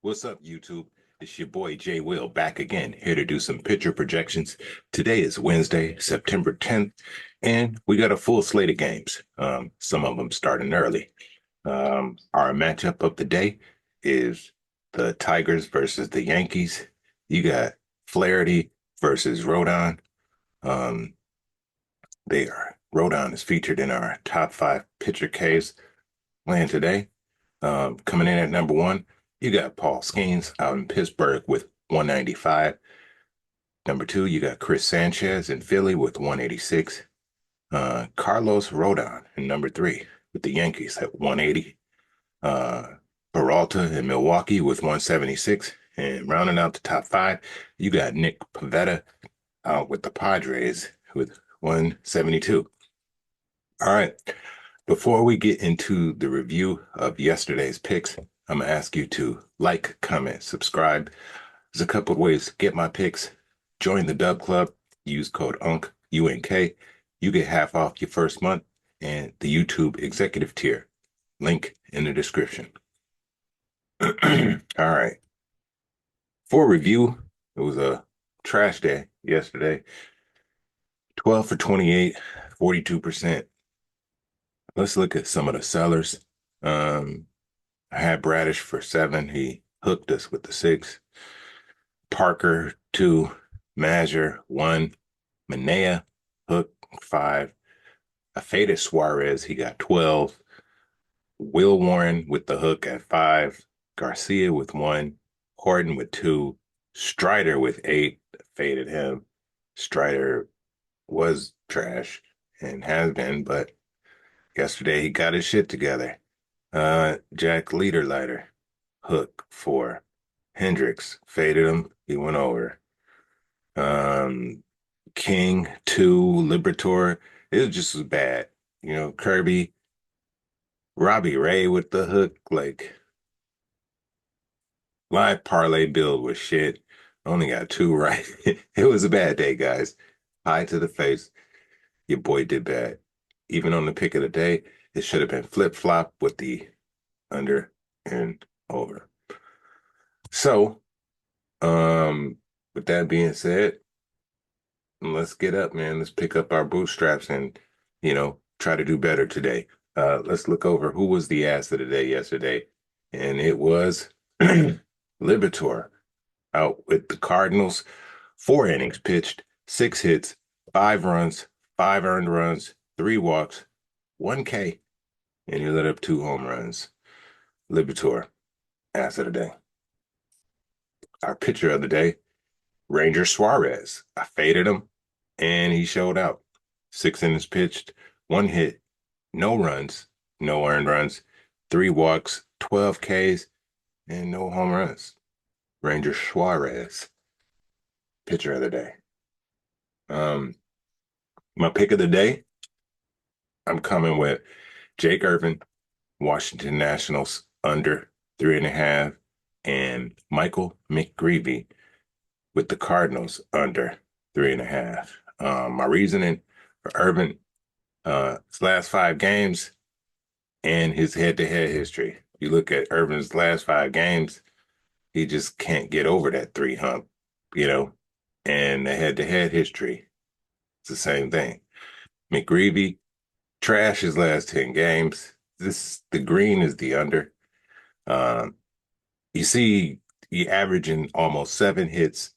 What's up, YouTube? It's your boy Jay Will back again, here to do some pitcher projections. Today is Wednesday, September 10th, and we got a full slate of games. Some of them starting early. Our matchup of the day is the Tigers versus the Yankees. You got Flaherty versus Rodon. Um, Rodon is featured in our top five pitcher caves playing today. Coming in at number one, you got Paul Skeens out in Pittsburgh with 195. Number two, you got Chris Sanchez in Philly with 186. Carlos Rodon in number three with the Yankees at 180. Uh, Peralta in Milwaukee with 176. And rounding out the top five, you got Nick Pivetta out with the Padres with 172. All right. Before we get into the review of yesterday's picks, I'm going to ask you to like, comment, subscribe. There's a couple of ways to get my picks. Join the Dub Club. Use code UNK, UNK. You get half off your first month and the YouTube executive tier. Link in the description. All right. For review, it was a trash day yesterday. 12 for 28, 42%. Let's look at some of the sellers. I had Bradish for 7. He hooked us with the 6. Parker 2. Mazur 1. Manea hook 5. I faded Suarez. He got 12. Will Warren with the hook at 5. Garcia with 1. Horton with 2. Strider with 8. Faded him. Strider was trash and has been, but yesterday he got his shit together. Jack Leaderlighter, hook 4. Hendricks, faded him. He went over. King 2, Liberator. It was just as bad. Kirby, Robbie Ray with the hook. Like, live parlay build was shit. Only got 2 right. It was a bad day, guys. High to the face. Your boy did bad. Even on the pick of the day, it should have been flip-flop with the under and over. So, with that being said, let's get up, man. Let's pick up our bootstraps and, try to do better today. Let's look over who was the ass of the day yesterday. And it was Libator out with the Cardinals. 4 innings pitched, 6 hits, 5 runs, 5 earned runs, 3 walks, 1 K, and he let up 2 home runs. Libator, ass of the day. Our pitcher of the day, Ranger Suarez. I faded him, and he showed out. 6 innings pitched, 1 hit, no runs, no earned runs, 3 walks, 12 Ks, and no home runs. Ranger Suarez, pitcher of the day. My pick of the day, I'm coming with Jake Irvin, Washington Nationals under 3.5, and Michael McGreevy with the Cardinals under 3.5. My reasoning for Irvin, his last 5 games and his head-to-head history. You look at Irvin's last 5 games, he just can't get over that 3 hump, and the head-to-head history, it's the same thing. McGreevy, trash his last 10 games. The green is the under. You see, he averaging almost 7 hits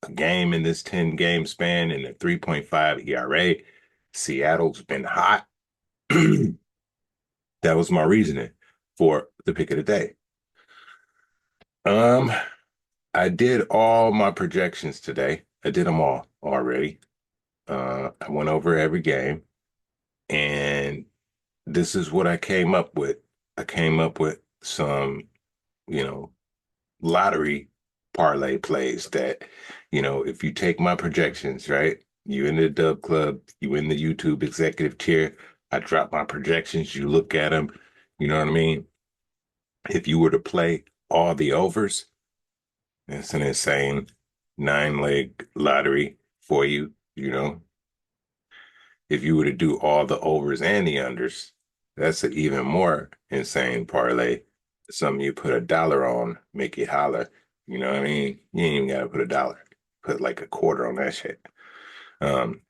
a game in this 10-game span and a 3.5 ERA. Seattle's been hot. That was my reasoning for the pick of the day. I did all my projections today. I did them all already. I went over every game, and this is what I came up with. I came up with some, lottery parlay plays that, if you take my projections, right? You in the Dub Club, you in the YouTube executive tier. I drop my projections. You look at them. You know what I mean? If you were to play all the overs, it's an insane 9-leg lottery for you, If you were to do all the overs and the unders, that's an even more insane parlay. something you put $1 on, make it holler. You know what I mean? You ain't even gotta put $1. Put like a quarter on that shit. Um,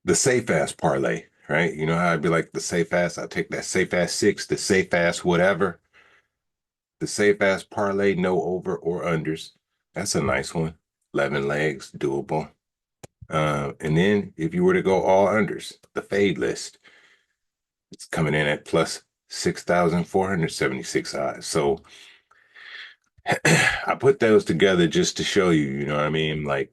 the safe ass parlay, right? You know how I'd be like the safe ass. I'll take that safe ass six, the safe ass whatever, the safe ass parlay, no over or unders. That's a nice one. 11 legs, doable. And then if you were to go all unders, the fade list, it's coming in at plus 6,476 odds. So I put those together just to show you, you know what I mean? Like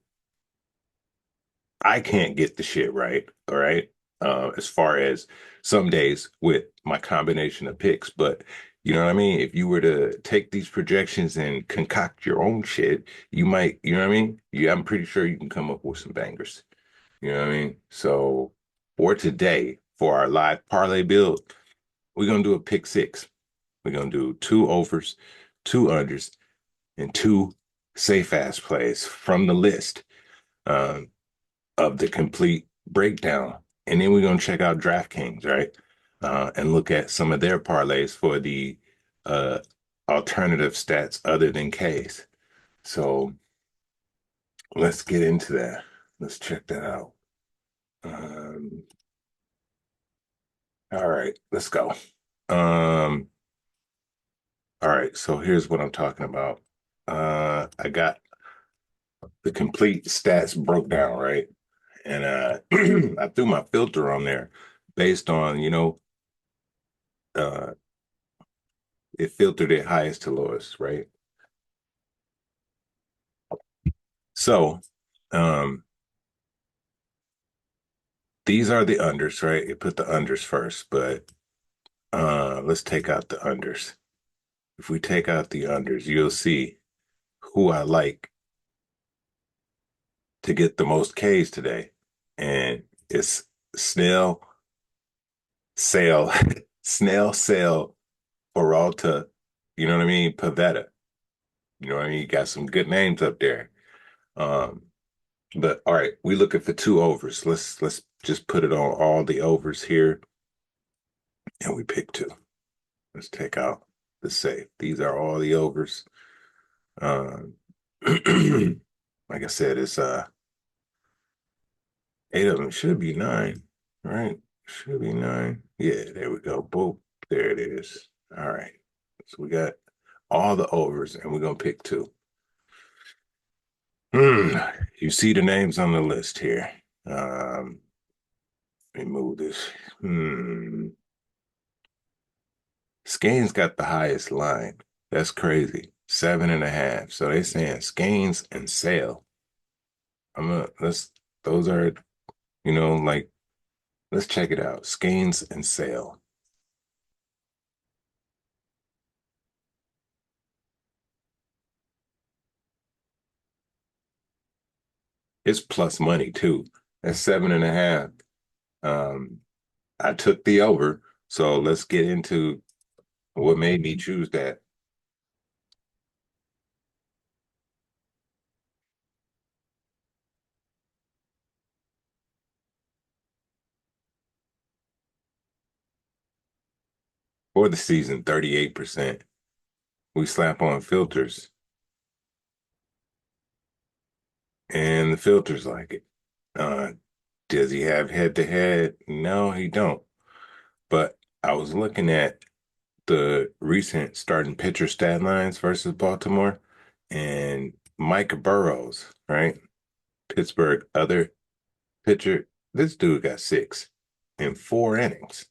I can't get the shit right, all right? As far as some days with my combination of picks, but you know what I mean? If you were to take these projections and concoct your own shit, you might, you know what I mean? Yeah, I'm pretty sure you can come up with some bangers. You know what I mean? So for today, for our live parlay build, we're gonna do a pick six. We're gonna do two overs, two unders, and two safe ass plays from the list um, of the complete breakdown. And then we're gonna check out DraftKings, right? And look at some of their parlays for the uh, alternative stats other than K's. So let's get into that. Let's check that out. Um, all right, let's go. Um, all right, so here's what I'm talking about. I got the complete stats broke down, right? And I threw my filter on there based on, uh it filtered it highest to lowest, right? So, um these are the unders, right? It put the unders first, but let's take out the unders. If we take out the unders, you'll see who I like to get the most Ks today. And it's Snell, Sale, Snell, Sale, Peralta, you know what I mean? Pavetta. You know what I mean? You got some good names up there. Um, but all right, we looking for two overs. Let's just put it on all the overs here, and we pick two. Let's take out the safe. These are all the overs. Um, like I said, it's eight of them. Should be nine, right? Should be nine. Yeah, there we go. Boom. There it is. All right. So we got all the overs, and we're gonna pick two. Hmm. You see the names on the list here. Let me move this. Skane's got the highest line. That's crazy. 7.5. So they saying Skanes and Sale. Let's those are, like let's check it out. Skanes and Sale. It's plus money too. That's 7.5. Um, I took the over. So let's get into what made me choose that. For the season, 38%. We slap on filters and the filters like it. Uh, does he have head to head? No, he don't. But I was looking at the recent starting pitcher stat lines versus Baltimore and Mike Burrows, right? Pittsburgh, other pitcher. This dude got six in 4 innings.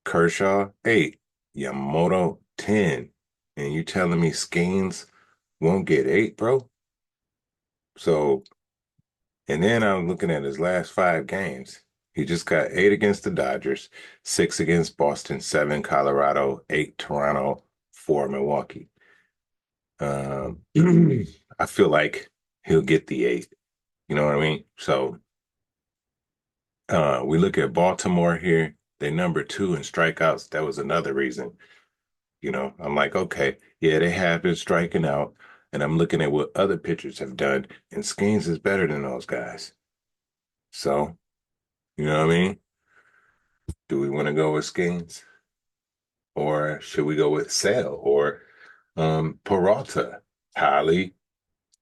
Kershaw, eight. Yamamoto, 10. And you telling me Skeens won't get eight, bro? So, and then I'm looking at his last 5 games. He just got eight against the Dodgers, six against Boston, seven Colorado, eight Toronto, four Milwaukee. Um, I feel like he'll get the eight. You know what I mean? So we look at Baltimore here. They're number two in strikeouts. That was another reason. I'm like, okay, yeah, they have been striking out. And I'm looking at what other pitchers have done, and Skeens is better than those guys. So, you know what I mean? Do we want to go with Skeens? Or should we go with Sale or Peralta? Holly,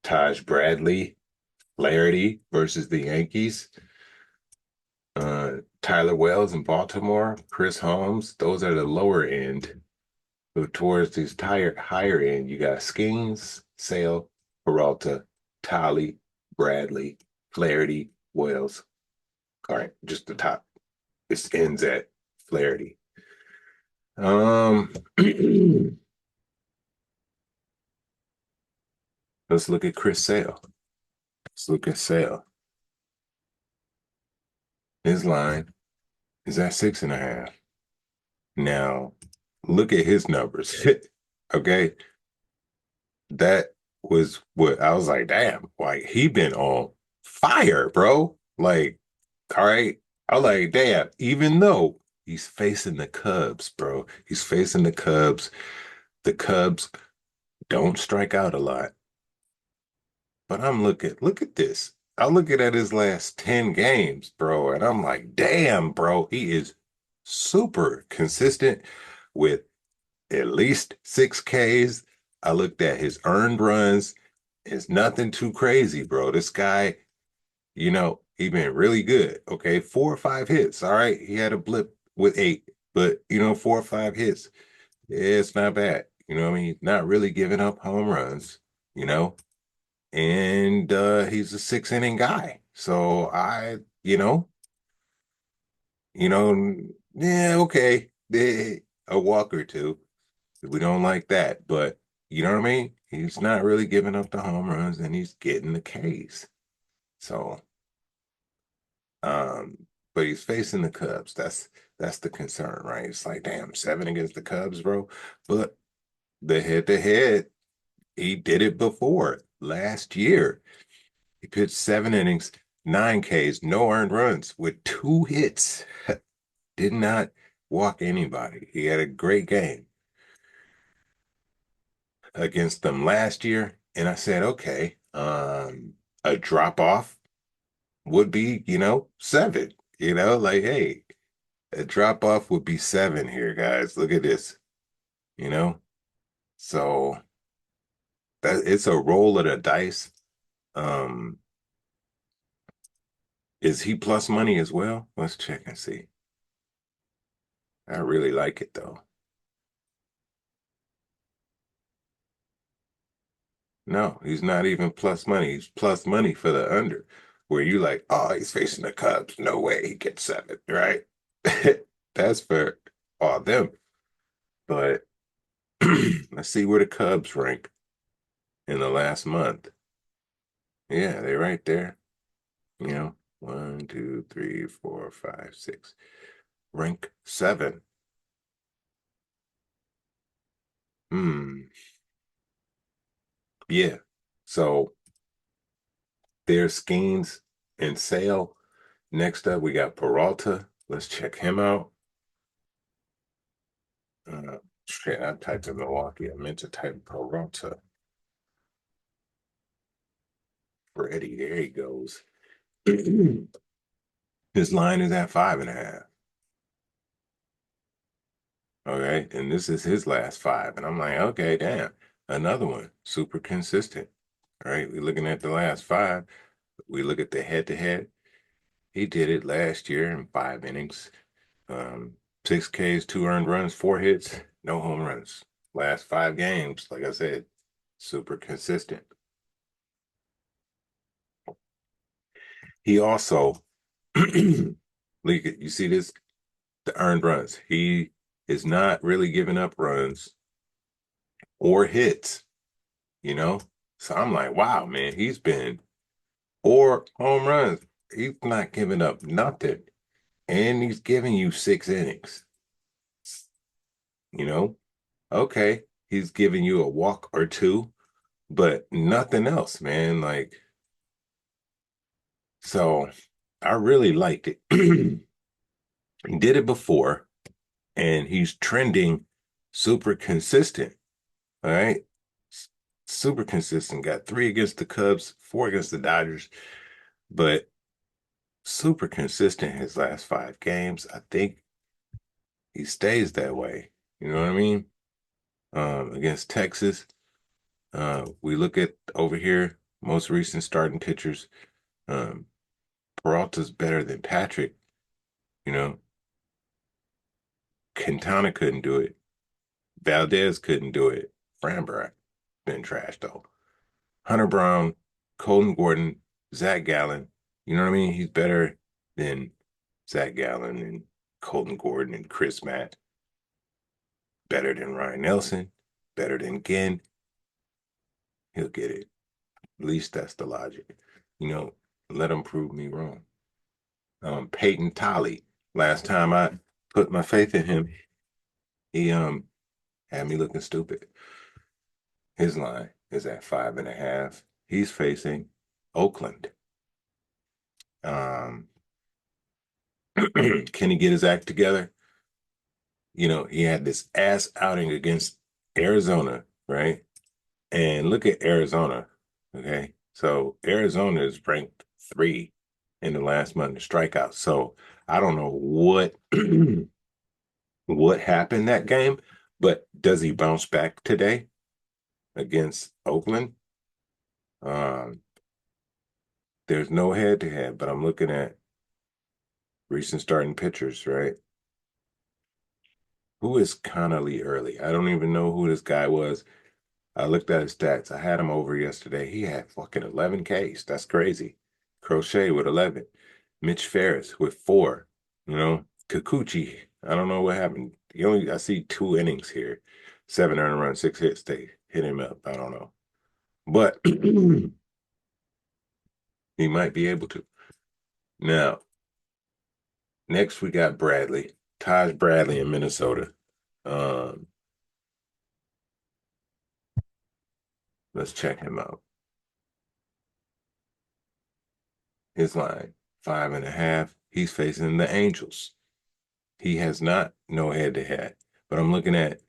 Taj Bradley, Flaherty versus the Yankees. Tyler Wells in Baltimore, Chris Holmes. Those are the lower end. But towards these higher end, you got Skeens, Sale, Peralta, Tolly, Bradley, Flaherty, Wells. All right, just the top. It ends at Flaherty. Um, let's look at Chris Sale. Let's look at Sale. His line is at 6.5. Now, look at his numbers. Okay, that was what I was like, damn, like he been on fire, bro. Like, all right. I was like, damn, even though he's facing the Cubs, bro. He's facing the Cubs. The Cubs don't strike out a lot. But look at this. I'm looking at his last 10 games, bro, and I'm like, damn, bro, he is super consistent with at least 6 Ks. I looked at his earned runs. It's nothing too crazy, bro. This guy, he been really good. Okay, 4 or 5 hits. All right. He had a blip with 8, but 4 or 5 hits. Yeah, it's not bad. I mean, not really giving up home runs, you know, and he's a 6 inning guy. So yeah, okay. A walk or two. We don't like that, but you know what I mean? He's not really giving up the home runs and he's getting the Ks. So, um, but he's facing the Cubs. That's the concern, right? It's like, damn, 7 against the Cubs, bro. But the head to head, he did it before last year. He pitched 7 innings, 9 Ks, no earned runs with 2 hits. Did not walk anybody. He had a great game against them last year. And I said, okay, a drop off would be, 7. Like, hey, a drop off would be 7 here, guys. Look at this, you know? So that it's a roll of the dice. Um, is he plus money as well? Let's check and see. I really like it though. No, he's not even plus money. He's plus money for the under, where you like, oh, he's facing the Cubs. No way he gets 7, right? That's for all them. But let's see where the Cubs rank in the last month. Yeah, they're right there. 1, 2, 3, 4, 5, 6. Rank 7. Hmm. Yeah. So there's Skeens and Sale. Next up, we got Peralta. Let's check him out. Shit, I typed in Milwaukee. I meant to type Peralta. Freddie, there he goes. His line is at 5.5. Okay. And this is his last 5. And I'm like, okay, damn. Another one. Super consistent. All right. We're looking at the last 5. We look at the head to head. He did it last year in 5 innings. 6 Ks, 2 earned runs, 4 hits, no home runs. Last 5 games, like I said, super consistent. He also, look, you see this, the earned runs. He is not really giving up runs or hits, you know? So I'm like, wow, man, or home runs. He's not giving up nothing. And he's giving you 6 innings, you know? Okay, he's giving you a walk or two, but nothing else, man. Like, so I really liked it. He did it before, and he's trending super consistent. All right. Super consistent. Got 3 against the Cubs, 4 against the Dodgers, but super consistent his last 5 games. I think he stays that way. You know what I mean? Against Texas, we look at over here, most recent starting pitchers. Um, Peralta's better than Patrick. You know, Quintana couldn't do it. Valdez couldn't do it. Framber been trash though. Hunter Brown, Colton Gordon, Zach Gallen. You know what I mean? He's better than Zach Gallen and Colton Gordon and Chris Matt. Better than Ryan Nelson. Better than Ginn. He'll get it. At least that's the logic. You know, let him prove me wrong. Peyton Tolly. Last time I put my faith in him, he had me looking stupid. His line is at 5.5. He's facing Oakland. Um, can he get his act together? You know, he had this ass outing against Arizona, right? And look at Arizona. Okay. So Arizona is ranked 3 in the last month of strikeouts. So I don't know what what happened that game, but does he bounce back today against Oakland? Um, there's no head to head, but I'm looking at recent starting pitchers, right? Who is Connolly Early? I don't even know who this guy was. I looked at his stats. I had him over yesterday. He had fucking 11 Ks. That's crazy. Crochet with 11. Mitch Ferris with 4. You know, Kikuchi. I don't know what happened. I see 2 innings here. 7 earned run, 6 hits. They hit him up. I don't know. But he might be able to. Now, next we got Bradley. Taj Bradley in Minnesota. Um, let's check him out. His line, 5.5. He's facing the Angels. He has not no head to head. But I'm looking at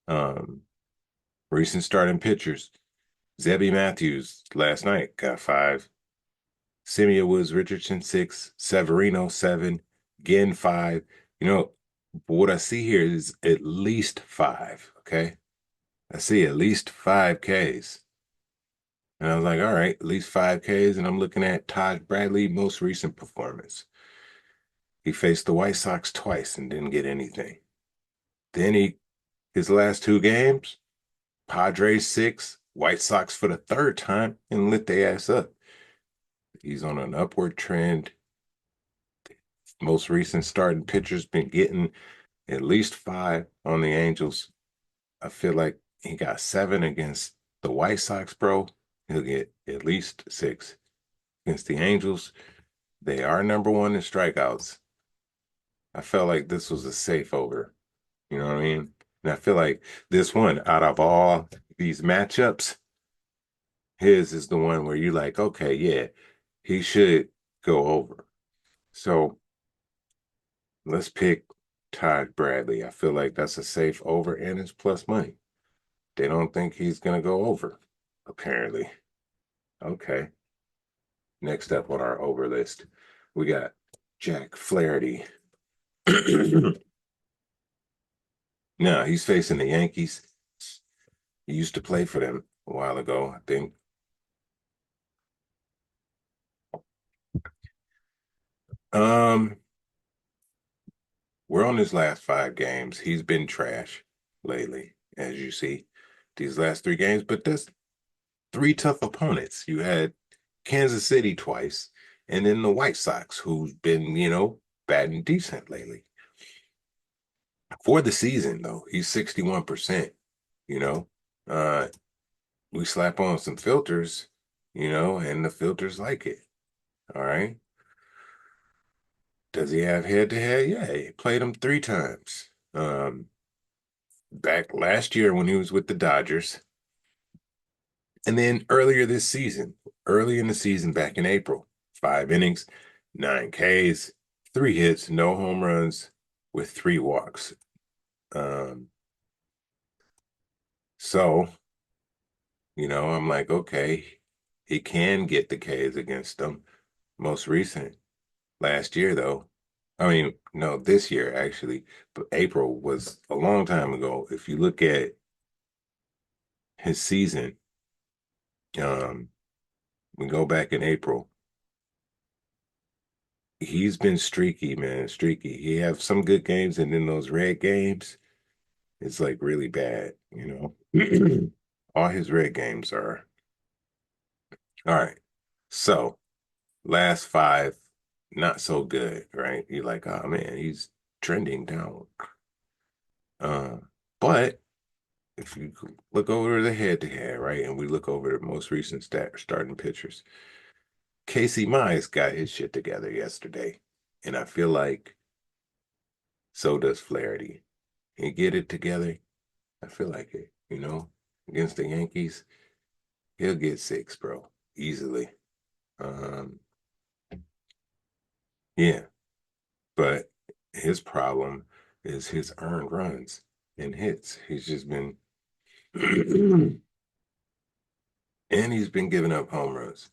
um recent starting pitchers. Zebby Matthews last night got 5. Simeon Woods Richardson 6. Severino 7. Ginn 5. You know, what I see here is at least 5. Okay. I see at least 5 Ks. And I was like, all right, at least 5 Ks. And I'm looking at Todd Bradley, most recent performance. He faced the White Sox twice and didn't get anything. Then his last 2 games, Padres 6, White Sox for the 3rd time, and lit their ass up. He's on an upward trend. Most recent starting pitcher's been getting at least 5 on the Angels. I feel like he got 7 against the White Sox, bro. He'll get at least 6 against the Angels. They are number 1 in strikeouts. I felt like this was a safe over. You know what I mean? And I feel like this one, out of all these matchups, his is the one where you're like, okay, yeah, he should go over. So let's pick Todd Bradley. I feel like that's a safe over and it's plus money. They don't think he's going to go over, apparently. Okay. Next up on our over list, we got Jack Flaherty. Now he's facing the Yankees. He used to play for them a while ago, I think. Um, we're on his last 5 games. He's been trash lately, as you see, these last 3 games. But that's 3 tough opponents. You had Kansas City twice, and then the White Sox, who's been, batting decent lately. For the season, though, he's 61%, you know. Uh, we slap on some filters, and the filters like it. All right. Does he have head to head? Yeah, he played him 3 times. Back last year when he was with the Dodgers. And then earlier this season, early in the season, back in April, 5 innings, 9 Ks, 3 hits, no home runs with 3 walks. Um, so, I'm like, okay, he can get the Ks against them. Most recent last year, though, I mean, no, this year actually, but April was a long time ago. If you look at his season, um, we go back in April, he's been streaky, man, streaky. He have some good games, and then those red games, it's like really bad, you know. All his red games are all right. So last five, not so good, right? You're like, oh man, he's trending down. Uh, but if you look over the head to head, right, and we look over the most recent starting pitchers, Casey Mize got his shit together yesterday, and I feel like so does Flaherty. He get it together. I feel like it, against the Yankees, he'll get six, bro, easily. Um, yeah, but his problem is his earned runs and hits. He's just been, and he's been giving up home runs.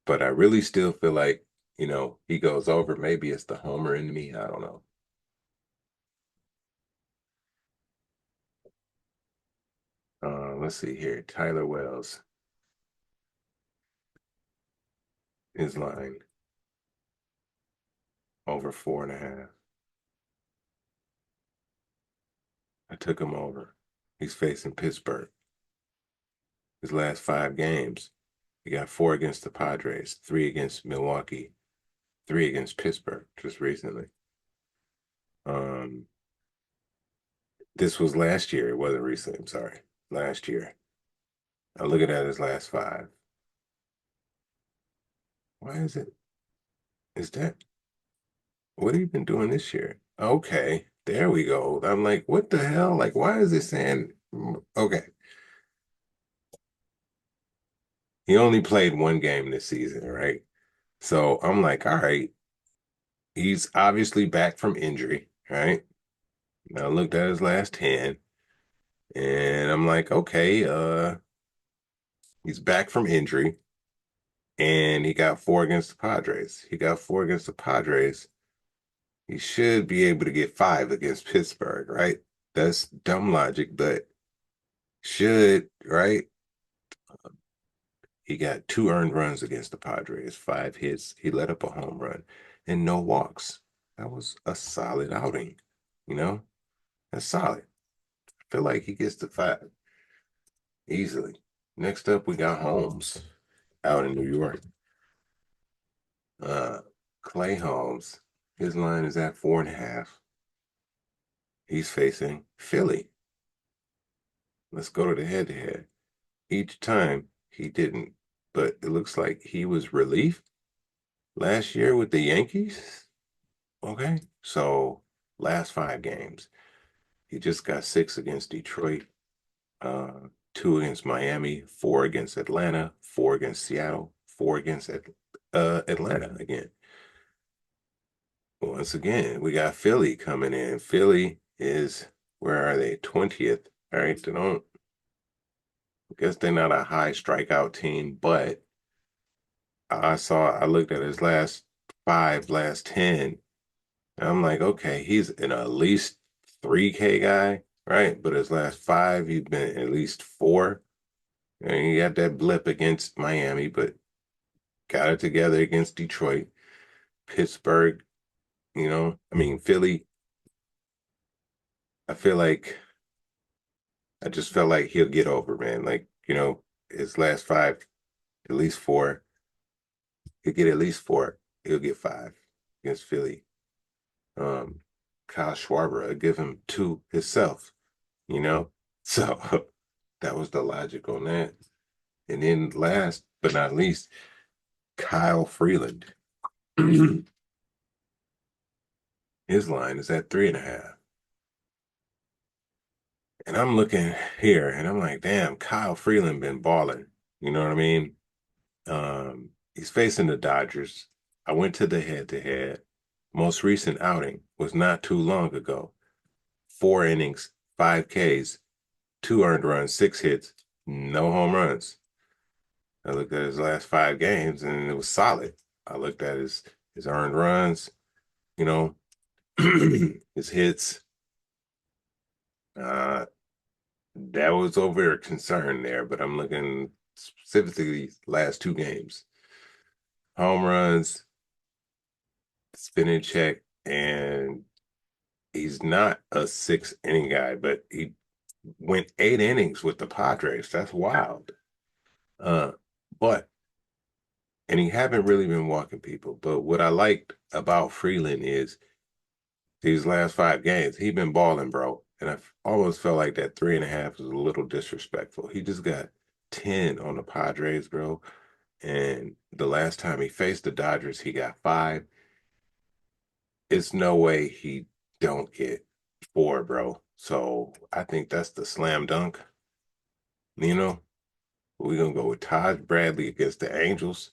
But I really still feel like, he goes over. Maybe it's the homer in me. I don't know. Let's see here. Tyler Wells, his line over 4.5. I took him over. He's facing Pittsburgh. His last five games, he got four against the Padres, three against Milwaukee, three against Pittsburgh just recently. Um, this was last year. It wasn't recent. I'm sorry. Last year. I'm looking at his last five. Why is it? Is that what have you been doing this year? Okay, there we go. I'm like, what the hell? Like, why is it saying okay? He only played one game this season, right? So I'm like, all right, he's obviously back from injury, right? I looked at his last 10 and I'm like, okay, he's back from injury and he got four against the Padres. He got four against the Padres. He should be able to get five against Pittsburgh, right? That's dumb logic, but should, right? He got two earned runs against the Padres, five hits. He let up a home run and no walks. That was a solid outing, you know? That's solid. I feel like he gets to five easily. Next up, we got Holmes out in New York. Uh, Clay Holmes, his line is at 4.5. He's facing Philly. Let's go to the head to head. Each time he didn't, but it looks like he was relief last year with the Yankees. Okay. So last five games, he just got six against Detroit, two against Miami, four against Atlanta, four against Seattle, four against Atlanta again. Once again, we got Philly coming in. Philly is, where are they? 20th. All right. They don't, I guess they're not a high strikeout team, but I looked at his last five, last 10. And I'm like, okay, he's an at least 3K guy, right? But his last five, he's been at least four. And he got that blip against Miami, but got it together against Detroit, Pittsburgh, I mean, Philly. I feel like I just felt like he'll get over, man. Like, his last five, at least four. He'll get at least four. He'll get five against Philly. Um, Kyle Schwarber, I'll give him two himself, you know? So that was the logic on that. And then last but not least, Kyle Freeland. His line is at 3.5. And I'm looking here and I'm like, damn, Kyle Freeland been balling. You know what I mean? He's facing the Dodgers. I went to the head to head. Most recent outing was not too long ago. Four innings, five Ks, two earned runs, six hits, no home runs. I looked at his last five games and it was solid. I looked at his earned runs, you know, his hits. Uh, that was over a concern there, but I'm looking specifically last two games. Home runs, spinning check, and he's not a six inning guy, but he went 8 innings with the Padres. That's wild. Uh, but and he haven't really been walking people. But what I liked about Freeland is these last 5 games, he been balling, bro. And I almost felt like that 3.5 was a little disrespectful. He just got 10 on the Padres, bro. And the last time he faced the Dodgers, he got 5. It's no way he don't get 4, bro. So I think that's the slam dunk. You know, we're gonna go with Todd Bradley against the Angels,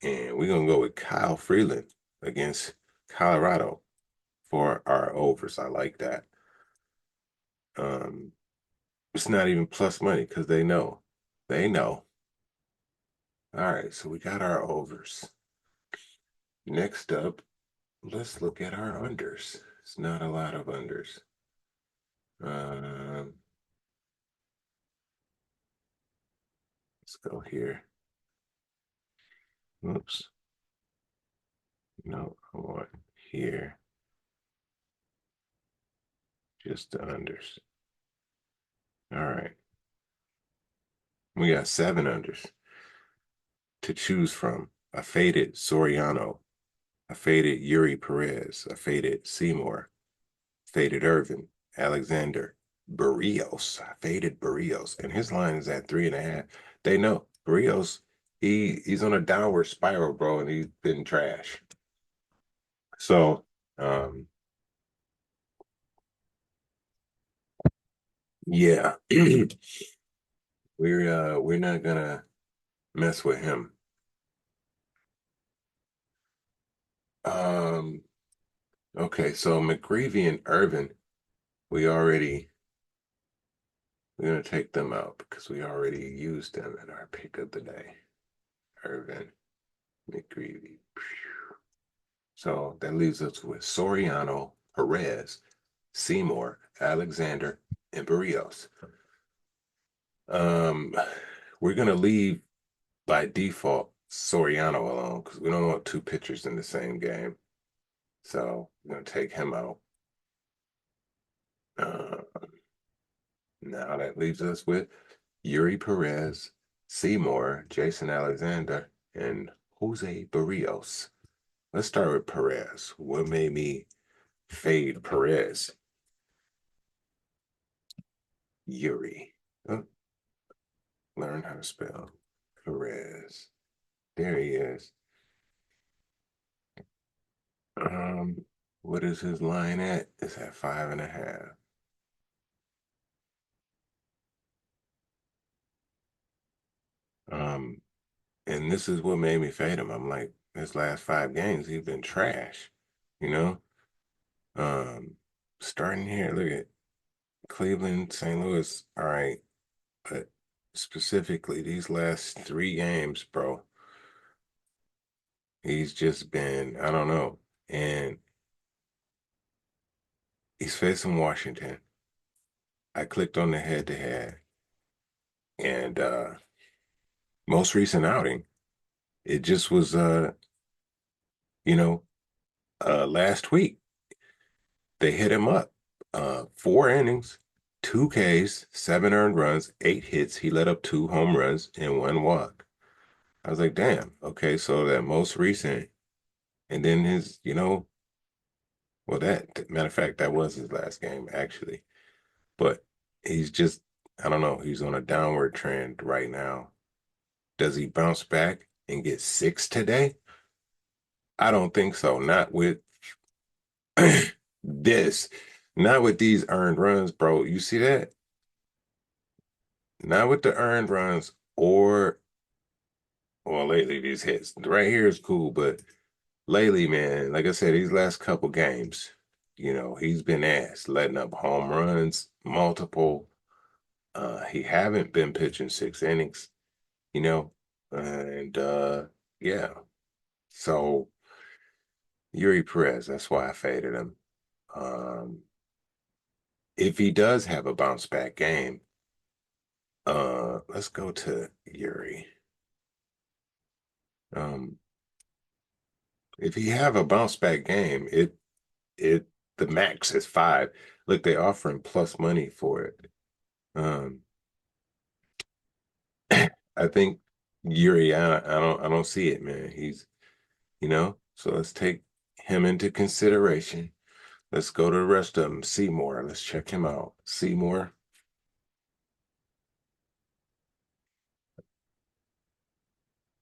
and we're gonna go with Kyle Freeland against Colorado for our overs. I like that. Um, it's not even plus money because they know. They know. All right, so we got our overs. Next up, let's look at our unders. It's not a lot of unders. Um, let's go here. Oops. No, I want here. Just the unders. All right. We got 7 unders to choose from. I faded Soriano. I faded Yuri Perez. I faded Seymour. Faded Irvin. Alexander. Barrios. I faded Barrios. And his line is at 3.5. They know. Barrios, he's on a downward spiral, bro, and he's been trash. So yeah. We're not gonna mess with him. Um okay, so McGreevy and Irvin, we already we're gonna take them out because we already used them in our pick of the day. Irvin, McGreevy. So that leaves us with Soriano, Perez, Seymour, Alexander, and Barrios. Um, we're gonna leave by default Soriano alone because we don't want 2 pitchers in the same game. So we're gonna take him out. Uh, now that leaves us with Yuri Perez, Seymour, Jason Alexander, and Jose Barrios. Let's start with Perez. What made me fade Perez? Yuri. Oh, learn how to spell Perez. There he is. Um, what is his line at? It's at 5.5. Um, and this is what made me fade him. I'm like, his last 5 games, he's been trash, you know? Um, starting here, look at Cleveland, St. Louis. All right, but specifically these last 3 games, bro, he's just been, I don't know. And he's facing Washington. I clicked on the head to head, and most recent outing, it just was you know, last week they hit him up. 4 innings, 2 Ks, 7 earned runs, 8 hits. He let up 2 home runs and 1 walk. I was like, damn, okay, so that most recent, and then his, well, that matter of fact, that was his last game actually. But he's just, I don't know, he's on a downward trend right now. Does he bounce back and get 6 today? I don't think so. Not with this, not with these earned runs, bro. You see that? Not with the earned runs or, well, lately these hits. Right here is cool, but lately, man, like I said, these last couple games, he's been ass, letting up home runs, multiple. He haven't been pitching 6 innings, you know, and yeah. So Yuri Perez. That's why I faded him. Um, if he does have a bounce back game, let's go to Yuri. Um, if he have a bounce back game, it the max is 5. Look, they offering plus money for it. Um, I think Yuri, I don't see it, man. So let's take him into consideration. Let's go to the rest of them. Seymour, let's check him out. Seymour,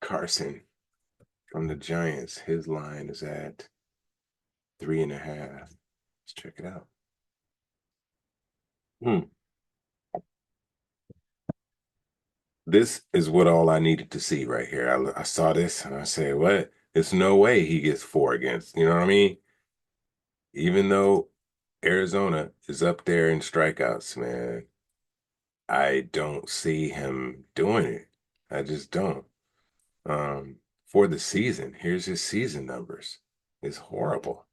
Carson from the Giants. His line is at 3.5. Let's check it out. Hmm. This is what all I needed to see right here. I saw this and I said, what? There's no way he gets 4 against. You know what I mean? Even though Arizona is up there in strikeouts, man, I don't see him doing it. I just don't. For the season, here's his season numbers. It's horrible.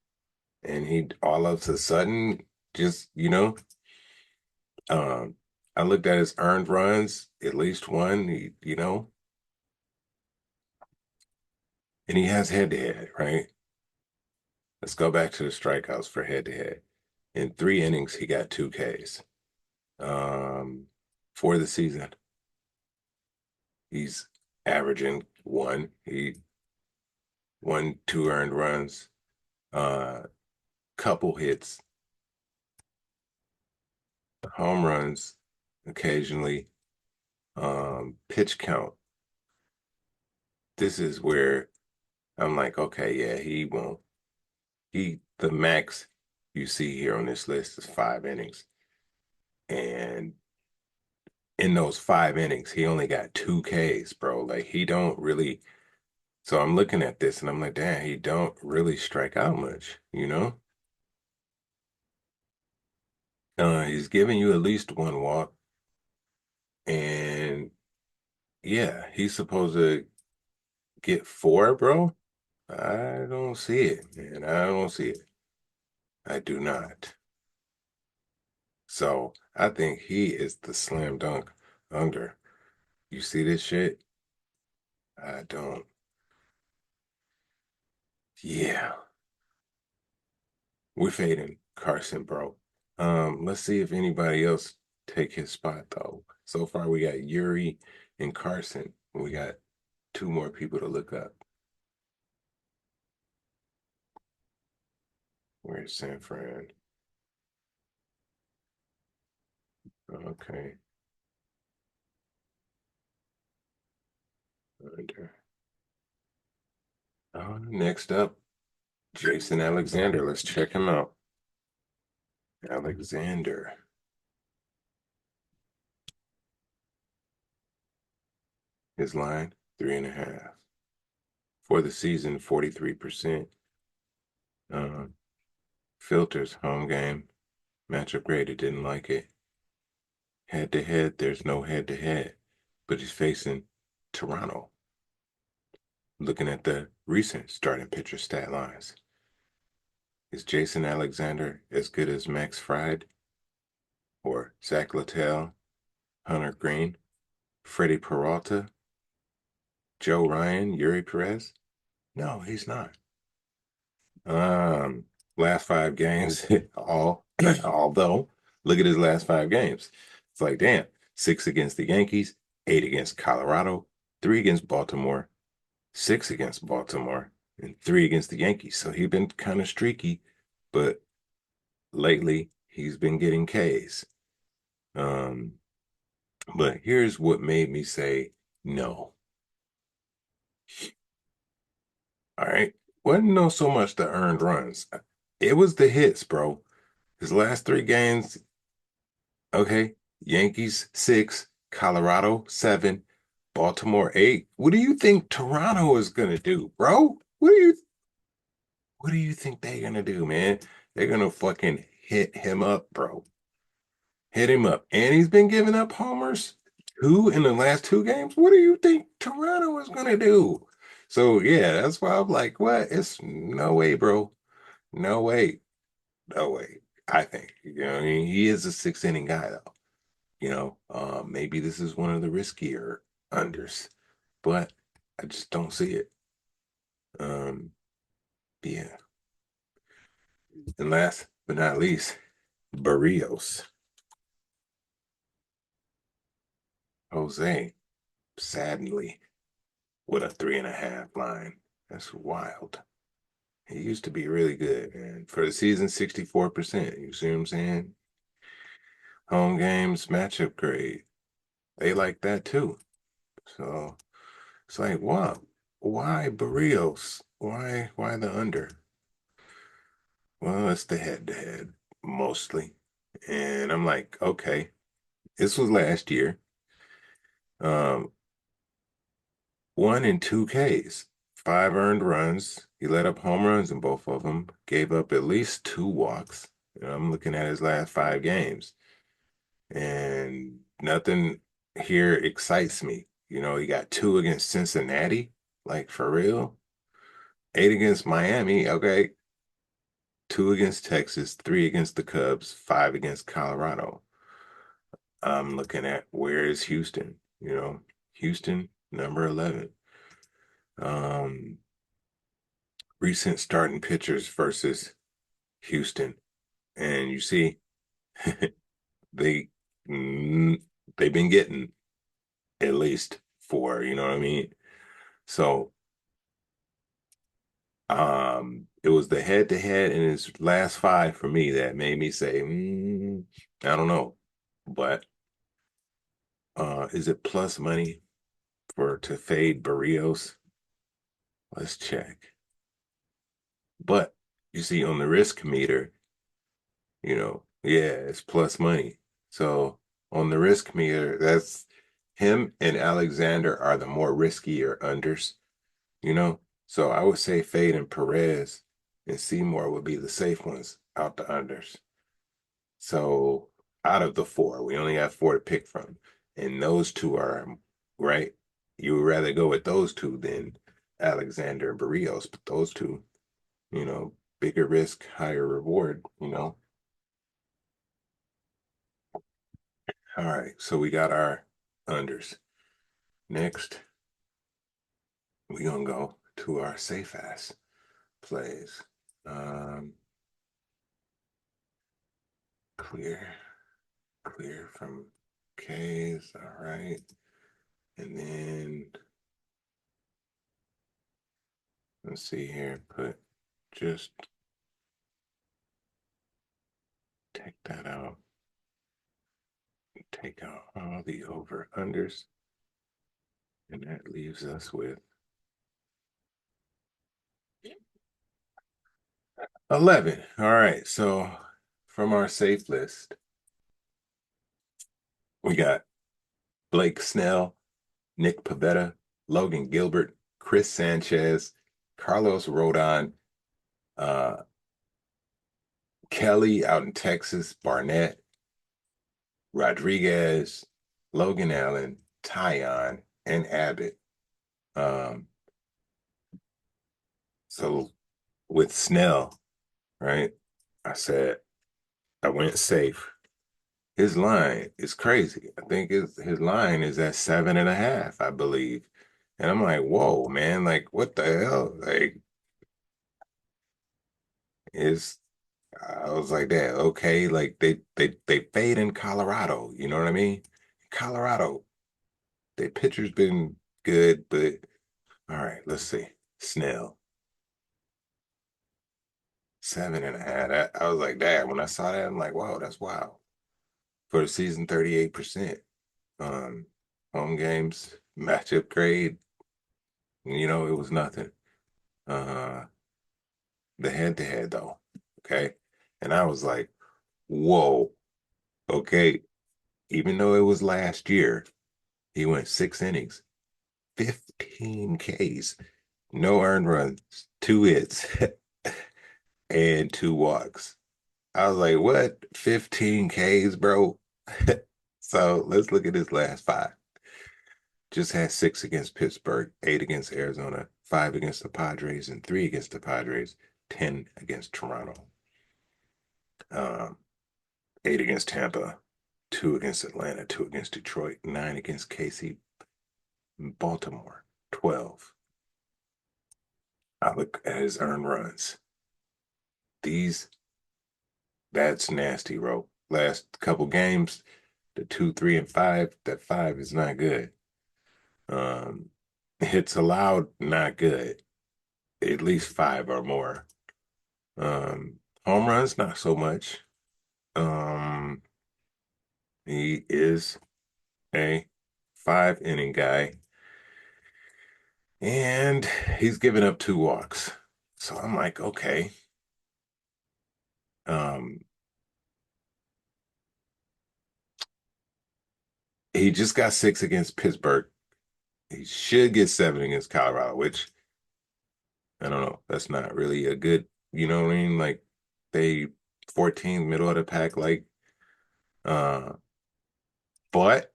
And he all of a sudden just, um, I looked at his earned runs, at least one, and he has head to head, right? Let's go back to the strikeouts for head to head. In 3 innings, he got 2 Ks. Um, for the season, he's averaging one. He won 2 earned runs, uh, couple hits, home runs occasionally, pitch count. This is where I'm like, okay, yeah, he won't. The max you see here on this list is 5 innings. And in those 5 innings, he only got 2 Ks, bro. Like he don't really. So I'm looking at this and I'm like, damn, he don't really strike out much, you know? He's giving you at least one walk. And yeah, he's supposed to get 4, bro. I don't see it, man. I don't see it. I do not. So I think he is the slam dunk under. You see this shit? I don't. Yeah, we're fading Carson, bro. Let's see if anybody else take his spot though. So far we got Yuri and Carson. We got 2 more people to look up. Where's San Fran? Okay. Under. Next up, Jason Alexander. Let's check him out. Alexander. His line, 3.5. For the season, 43%. Uh, filters, home game, matchup graded, didn't like it. Head to head, there's no head to head, but he's facing Toronto. Looking at the recent starting pitcher stat lines. Is Jason Alexander as good as Max Fried or Zach Littell, Hunter Green, Freddie Peralta, Joe Ryan, Yuri Perez? No, he's not. Um, last 5 games, although look at his last 5 games. It's like, damn, 6 against the Yankees, 8 against Colorado, 3 against Baltimore, 6 against Baltimore, and 3 against the Yankees. So he's been kind of streaky, but lately he's been getting Ks. Um, but here's what made me say no. All right. Wasn't no so much the earned runs. It was the hits, bro. His last 3 games, okay. Yankees 6, Colorado 7, Baltimore 8. What do you think Toronto is gonna do, bro? What do you think they're gonna do, man? They're gonna fucking hit him up, bro. Hit him up. And he's been giving up homers 2 in the last 2 games. What do you think Toronto is gonna do? So yeah, that's why I'm like, what? It's no way, bro. No way. No way. I think, I mean, he is a six inning guy though. Maybe this is one of the riskier unders, but I just don't see it. Um, yeah. And last but not least, Barrios. Jose, sadly, with a 3.5 line. That's wild. He used to be really good, man. For the season, 64%. You see what I'm saying? Home games, matchup grade. They like that too. So it's like, wow, why Barrios? Why the under? Well, it's the head to head mostly. And I'm like, okay, this was last year. Um, 1 and 2 Ks, 5 earned runs. He let up home runs in both of them, gave up at least 2 walks. I'm looking at his last 5 games, and nothing here excites me. He got 2 against Cincinnati, like for real. 8 against Miami, okay. 2 against Texas, 3 against the Cubs, 5 against Colorado. I'm looking at where is Houston? Houston, number 11. Um, Recent starting pitchers versus Houston, and you see they mm, they've been getting at least 4. You know what I mean? So, it was the head to head in his last 5 for me that made me say, I don't know, but is it plus money for to fade Barrios? Let's check. But you see on the risk meter, yeah, it's plus money. So on the risk meter, that's him and Alexander are the more riskier unders, you know? So I would say Fade and Perez and Seymour would be the safe ones out the unders. So out of the 4, we only have 4 to pick from. And those two are right. You would rather go with those two than Alexander and Barrios, but those two, you know, bigger risk, higher reward. All right, so we got our unders. Next, we gonna go to our safe ass plays. Um, clear, clear from K's. All right, and then let's see here. Just take that out. Take out all the over unders, and that leaves us with 11. All right, so from our safe list, we got Blake Snell, Nick Pavetta, Logan Gilbert, Chris Sanchez, Carlos Rodon, uh, Kelly out in Texas, Barnett, Rodriguez, Logan Allen, Tyon, and Abbott. Um, so with Snell, right? I said I went safe. His line is crazy. I think his line is at 7.5, I believe. And I'm like, whoa, man, like what the hell? Like is I was like that, okay, like they fade in Colorado, you know what I mean? Colorado, their pitcher's been good, but all right, let's see. Snell, 7.5. I was like that. When I saw that, I'm like, wow, that's wild. For the season, 38%. Um, Home games, matchup grade, it was nothing. Uh the head to head though. Okay. And I was like, whoa, okay. Even though it was last year, he went 6 innings, 15 Ks, no earned runs, 2 hits, and 2 walks. I was like, what? 15 Ks, bro? So let's look at his last 5. Just had 6 against Pittsburgh, 8 against Arizona, 5 against the Padres, and 3 against the Padres. 10 against Toronto, um, 8 against Tampa, 2 against Atlanta, 2 against Detroit, 9 against KC, Baltimore, 12. I look at his earned runs. These, that's nasty, bro. Last couple games, the 2, 3, and 5, that 5 is not good. Um, Hits allowed, not good. At least 5 or more. Home runs, not so much. Um, he is a 5 inning guy, and he's given up 2 walks. So I'm like, okay. Um, he just got 6 against Pittsburgh. He should get 7 against Colorado, which I don't know. That's not really a good, you know what I mean? Like they 14th, middle of the pack, like uh, but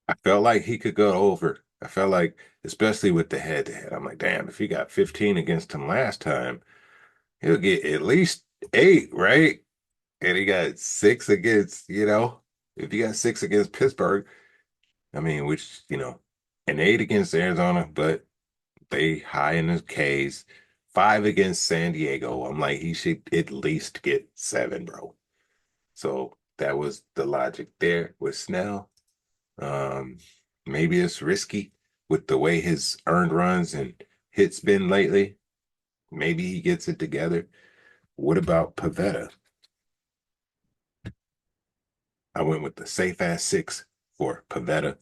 I felt like he could go over. I felt like, especially with the head to head, I'm like, damn, if he got 15 against him last time, he'll get at least 8, right? And he got 6 against, if he got 6 against Pittsburgh, I mean, which, an 8 against Arizona, but they high in his Ks, 5 against San Diego. I'm like, he should at least get 7, bro. So that was the logic there with Snell. Um, Maybe it's risky with the way his earned runs and hits been lately. Maybe he gets it together. What about Pavetta? I went with the safe ass 6 for Pavetta.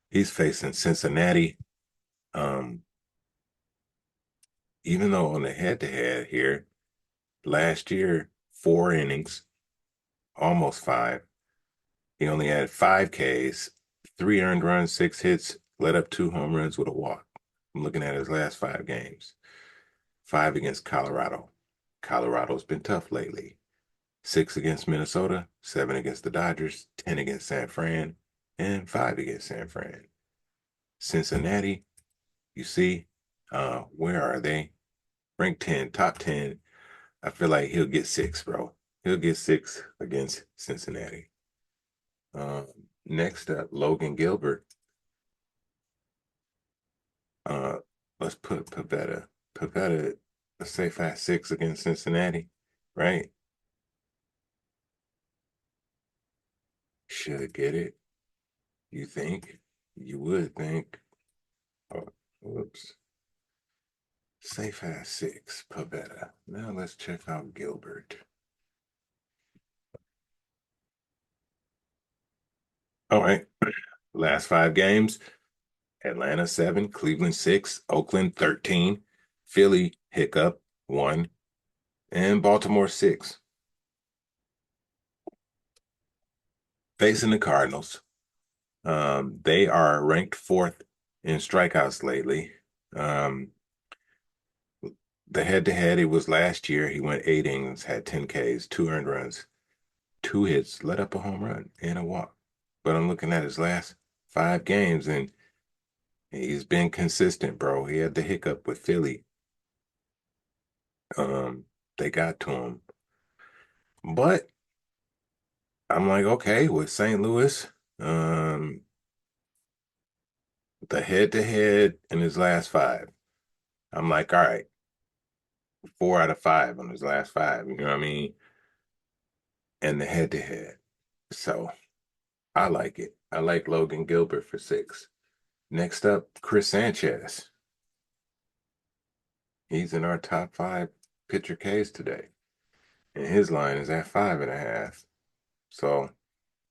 He's facing Cincinnati. Um, Even though on the head to head here, last year, 4 innings, almost 5. He only had 5 Ks, 3 earned runs, 6 hits, let up 2 home runs with a walk. I'm looking at his last 5 games. 5 against Colorado. Colorado's been tough lately. 6 against Minnesota, 7 against the Dodgers, 10 against San Fran, and 5 against San Fran. Cincinnati, you see, where are they? Ranked 10, top 10. I feel like he'll get 6, bro. He'll get 6 against Cincinnati. Um, Next up, Logan Gilbert. Uh, let's put Pavetta. Pavetta, let's say 5-6 against Cincinnati, right? Should get it. You think? You would think. Oh, whoops. Say 5-6, Pavetta. Now let's check out Gilbert. All right. Last 5 games. Atlanta 7, Cleveland 6, Oakland 13, Philly hiccup 1, and Baltimore 6. Facing the Cardinals. They are ranked 4th in strikeouts lately. Um, the head-to-head, it was last year. He went 8 innings, had 10 Ks, 2 earned runs, 2 hits, let up a home run and a walk. But I'm looking at his last 5 games, and he's been consistent, bro. He had the hiccup with Philly. They got to him. But I'm like, okay, with St. Louis, um, the head-to-head in his last 5. I'm like, all right, 4 out of 5 on his last 5, you know what I mean? And the head-to-head. So I like it. I like Logan Gilbert for 6. Next up, Chris Sanchez. He's in our top 5 pitcher Ks today. And his line is at 5.5. So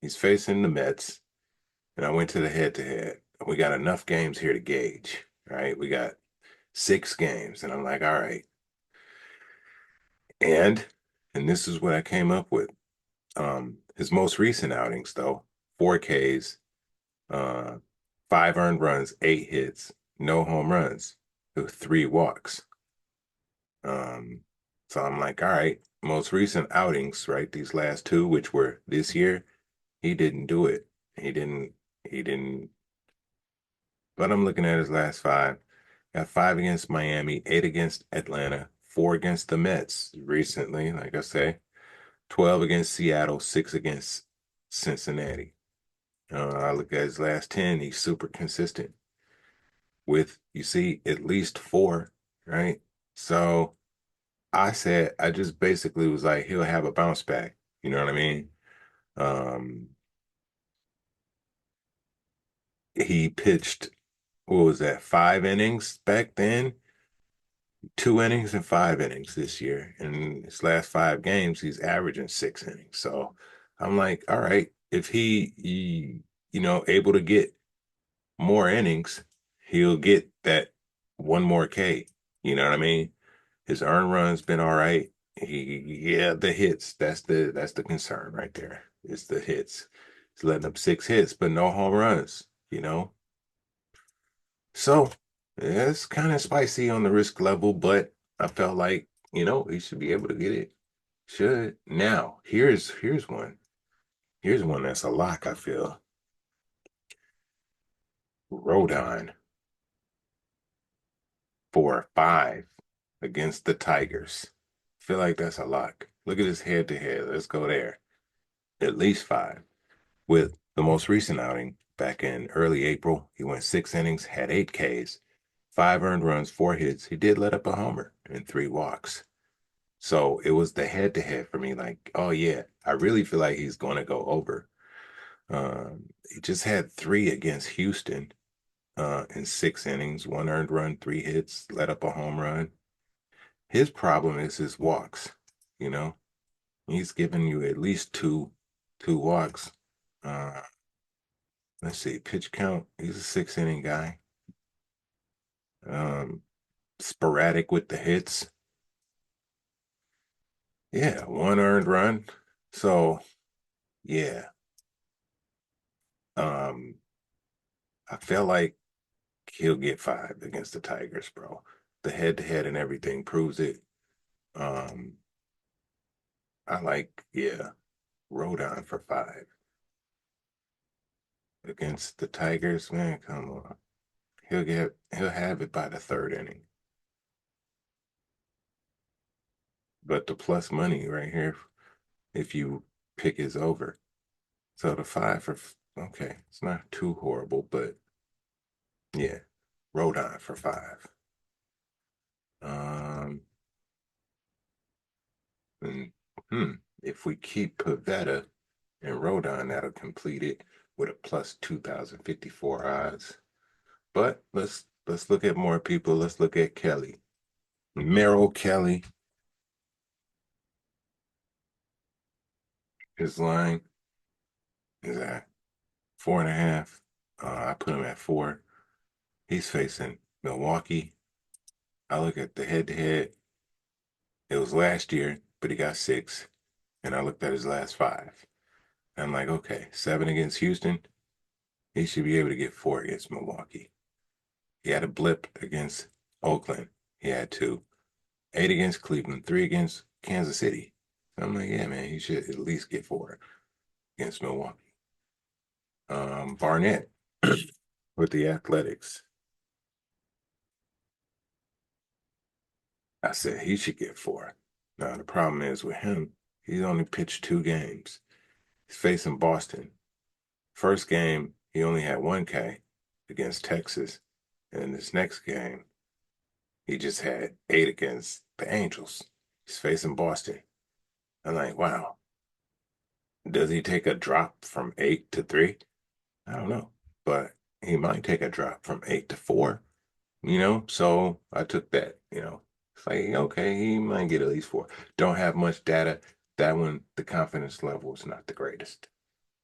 he's facing the Mets. And I went to the head-to-head. We got enough games here to gauge, right? We got 6 games. And I'm like, all right. And this is what I came up with. His most recent outings, though, 4 Ks, uh, 5 earned runs, 8 hits, no home runs, 3 walks. So I'm like, all right, most recent outings, right? These last 2, which were this year, he didn't do it. He didn't. But I'm looking at his last 5. Got 5 against Miami, 8 against Atlanta, 4 against the Mets recently, like I say, 12 against Seattle, 6 against Cincinnati. I look at his last 10, he's super consistent with, you see, at least 4, right? So I just basically was like, he'll have a bounce back. You know what I mean? Um, he pitched, what was that, 5 innings back then? 2 innings and 5 innings this year. In his last 5 games, he's averaging 6 innings. So I'm like, all right, if able to get more innings, he'll get that one more K. You know what I mean? His earned run's been all right. Yeah, the hits. That's the concern right there. It's the hits. He's letting up 6 hits, but no home runs. So yeah, it's kind of spicy on the risk level, but I felt like, he should be able to get it. Should. Now, here's one. Here's one that's a lock, I feel. Rodon for 5 against the Tigers. Feel like that's a lock. Look at his head to head. Let's go there. At least 5. With the most recent outing back in early April, he went 6 innings, had 8 Ks, 5 earned runs, 4 hits. He did let up a homer and 3 walks. So it was the head to head for me. Like, oh yeah, I really feel like he's going to go over. He just had 3 against Houston in 6 innings, 1 earned run, 3 hits, let up a home run. His problem is his walks. You know, he's giving you at least two walks. Uh, let's see, pitch count. He's a 6 inning guy. Um, Sporadic with the hits. Yeah, 1 earned run. So yeah, um, I feel like he'll get 5 against the Tigers, bro. The head to head and everything proves it. Um, I like, yeah, Rodon for 5 against the Tigers. Man, come on. He'll have it by the 3rd inning. But the plus money right here, if you pick is over. So the 5 for, okay, it's not too horrible, but yeah, Rodon for 5. Um, and, hmm, if we keep Pavetta and Rodon, that'll complete it with a plus 2,054 odds. But let's look at more people. Let's look at Kelly. Merrill Kelly, his line is at 4.5. I put him at 4. He's facing Milwaukee. I look at the head to head. It was last year, but he got 6. And I looked at his last 5. I'm like, okay, 7 against Houston. He should be able to get 4 against Milwaukee. He had a blip against Oakland. He had 2. 8 against Cleveland, 3 against Kansas City. I'm like, yeah, man, he should at least get 4 against Milwaukee. Barnett with the Athletics. I said he should get 4. Now, the problem is with him, he's only pitched 2 games. He's facing Boston. First game, he only had 1K against Texas. And this next game, he just had 8 against the Angels. He's facing Boston. I'm like, wow. Does he take a drop from 8 to 3? I don't know. But he might take a drop from 8 to 4. So I took that. It's like, okay, he might get at least 4. Don't have much data. That one, the confidence level is not the greatest.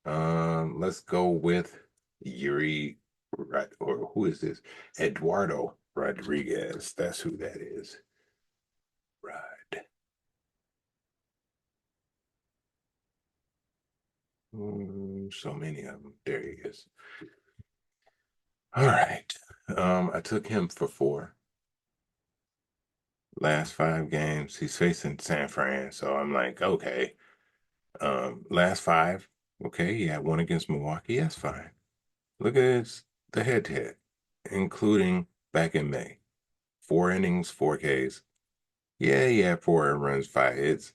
Let's go with Yuri, right? Or who is this? Eduardo Rodriguez. That's who that is. Right. So many of them. There he is. All right. I took him for 4. Last 5 games, he's facing San Fran. So I'm like, okay. Last 5, okay, he had 1 against Milwaukee. That's fine. Look at the head to head, including back in May. 4 innings, 4 Ks, Yeah, he had 4 runs, 5 hits,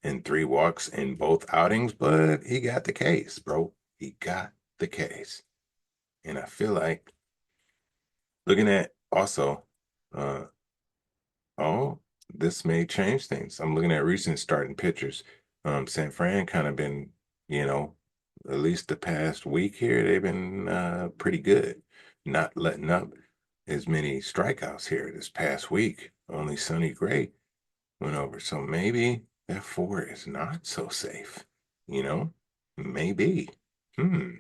and 3 walks in both outings, but he got the case, bro. He got the case. And I feel like looking at also, uh, oh, this may change things. I'm looking at recent starting pitchers. San Fran kind of been, you know, at least the past week here, they've been pretty good, not letting up as many strikeouts here this past week. Only Sonny Gray went over. So maybe that 4 is not so safe, you know? Maybe. Hmm.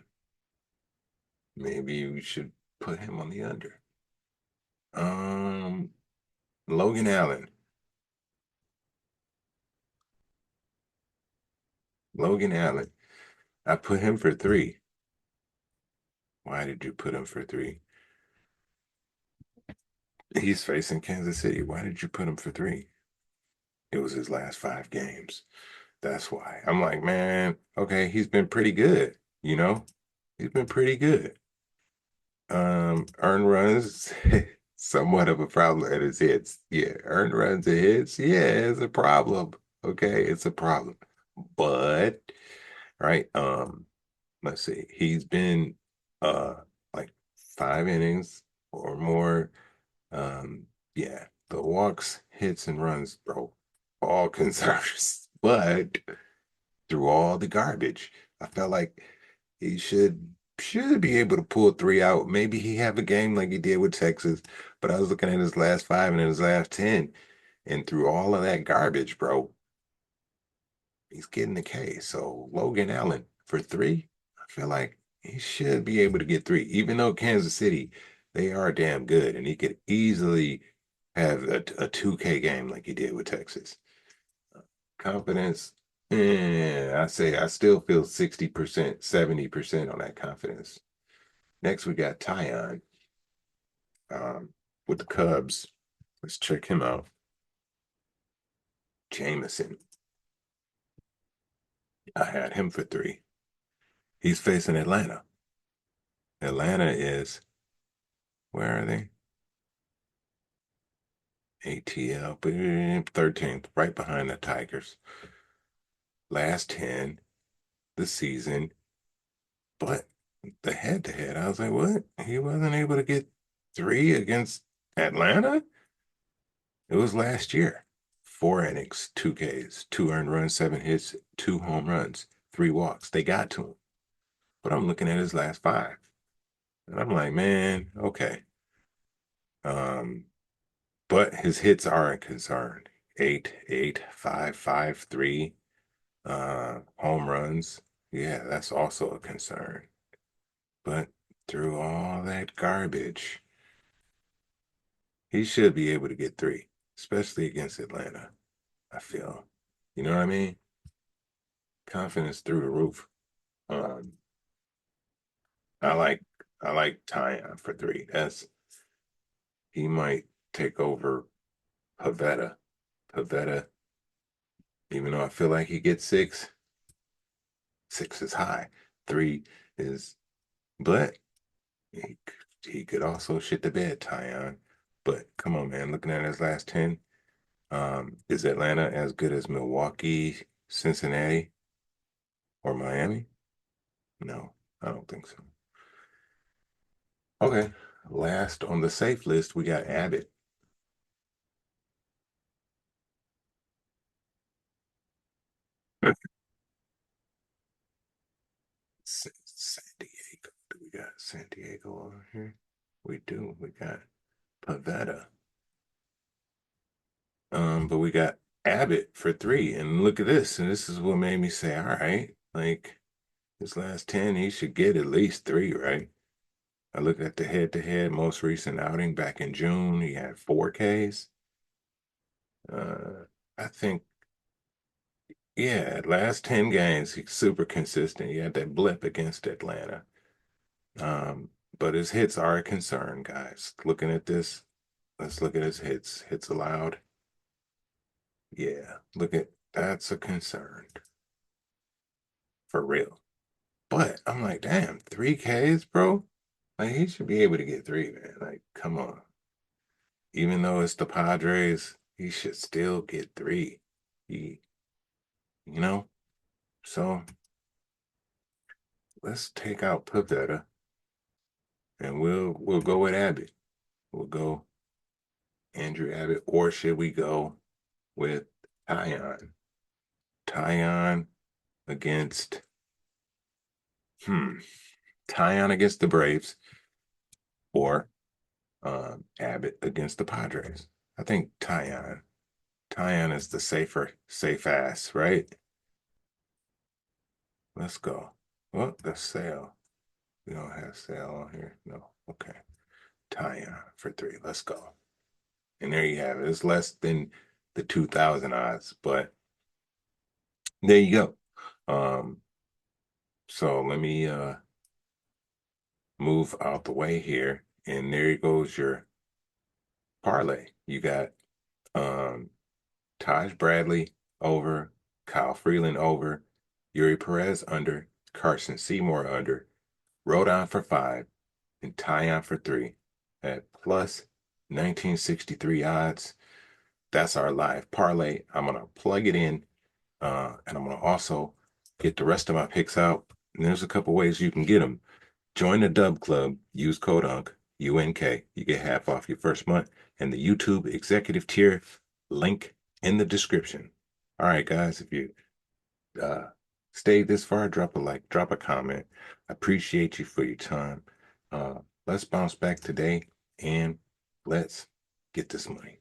Maybe we should put him on the under. Um, Logan Allen. Logan Allen. I put him for 3. Why did you put him for 3? He's facing Kansas City. Why did you put him for 3? It was his last 5 games. That's why. I'm like, man, okay, he's been pretty good, you know? He's been pretty good. Earned runs, somewhat of a problem at his hits. Yeah, earned runs and hits. Yeah, it's a problem. Okay, it's a problem. But, right, let's see. He's been uh like 5 innings or more. Yeah, the walks, hits, and runs, bro, all concerns. But through all the garbage, I felt like he should be able to pull 3 out. Maybe he have a game like he did with Texas. But I was looking at his last 5 and his last 10, and through all of that garbage, bro, he's getting the K. So Logan Allen for 3, I feel like he should be able to get 3, even though Kansas City, they are damn good, and he could easily have a 2K game like he did with Texas. Confidence, I say I still feel 60%, 70% on that confidence. Next, we got Tyon with the Cubs. Let's check him out. Jameson. I had him for 3. He's facing Atlanta. Atlanta is, where are they? ATL, 13th, right behind the Tigers. Last 10 the season, but the head to head, I was like, what? He wasn't able to get 3 against Atlanta? It was last year. 4 innings, 2 Ks, 2 earned runs, 7 hits, 2 home runs, 3 walks. They got to him. But I'm looking at his last 5. And I'm like, man, okay. Um, but his hits are a concern. 8, 8, 5, 5, 3. Home runs. Yeah, that's also a concern. But through all that garbage, he should be able to get 3, especially against Atlanta, I feel. You know what I mean? Confidence through the roof. Um, I like I like Tyon for 3. He might take over Pavetta. Pavetta, even though I feel like he gets 6, 6 is high. 3 is, but he he could also shit the bed, Tyon. But come on, man. Looking at his last 10, is Atlanta as good as Milwaukee, Cincinnati, or Miami? No, I don't think so. Okay. Last on the safe list, we got Abbott. San Diego. Do we got San Diego over here? We do. We got Pavetta. But we got Abbott for 3. And look at this. And this is what made me say, all right, like his last 10, he should get at least 3, right? I looked at the head-to-head most recent outing back in June. He had 4 Ks. I think, yeah, last 10 games, he's super consistent. He had that blip against Atlanta. Um, but his hits are a concern, guys. Looking at this, let's look at his hits. Hits allowed. Yeah, look at that's a concern for real. But I'm like, damn, 3 Ks, bro. Like he should be able to get 3, man. Like, come on. Even though it's the Padres, he should still get 3. He, you know, so let's take out Pavetta and we'll go with Abbott. We'll go Andrew Abbott, or should we go with Tyon? Tyon against Tyon against the Braves, or Abbott against the Padres. I think Tyon. Tyon is the safe ass, right? Let's go. Well, the sale. We don't have sale on here. No. Okay. Tyon for 3. Let's go. And there you have it. It's less than the 2,000 odds, but there you go. So let me move out the way here. And there goes your parlay. You got Taj Bradley over, Kyle Freeland over, Yuri Perez under, Carson Seymour under, Rodon for 5, and Tyon for 3 at plus 1963 odds. That's our live parlay. I'm going to plug it in, and I'm going to also get the rest of my picks out. And there's a couple ways you can get them. Join the Dub Club. Use code UNK, UNK. You get half off your first month. And the YouTube executive tier, link in the description. All right, guys, if you stayed this far, drop a like, drop a comment. I appreciate you for your time. Let's bounce back today and let's get this money.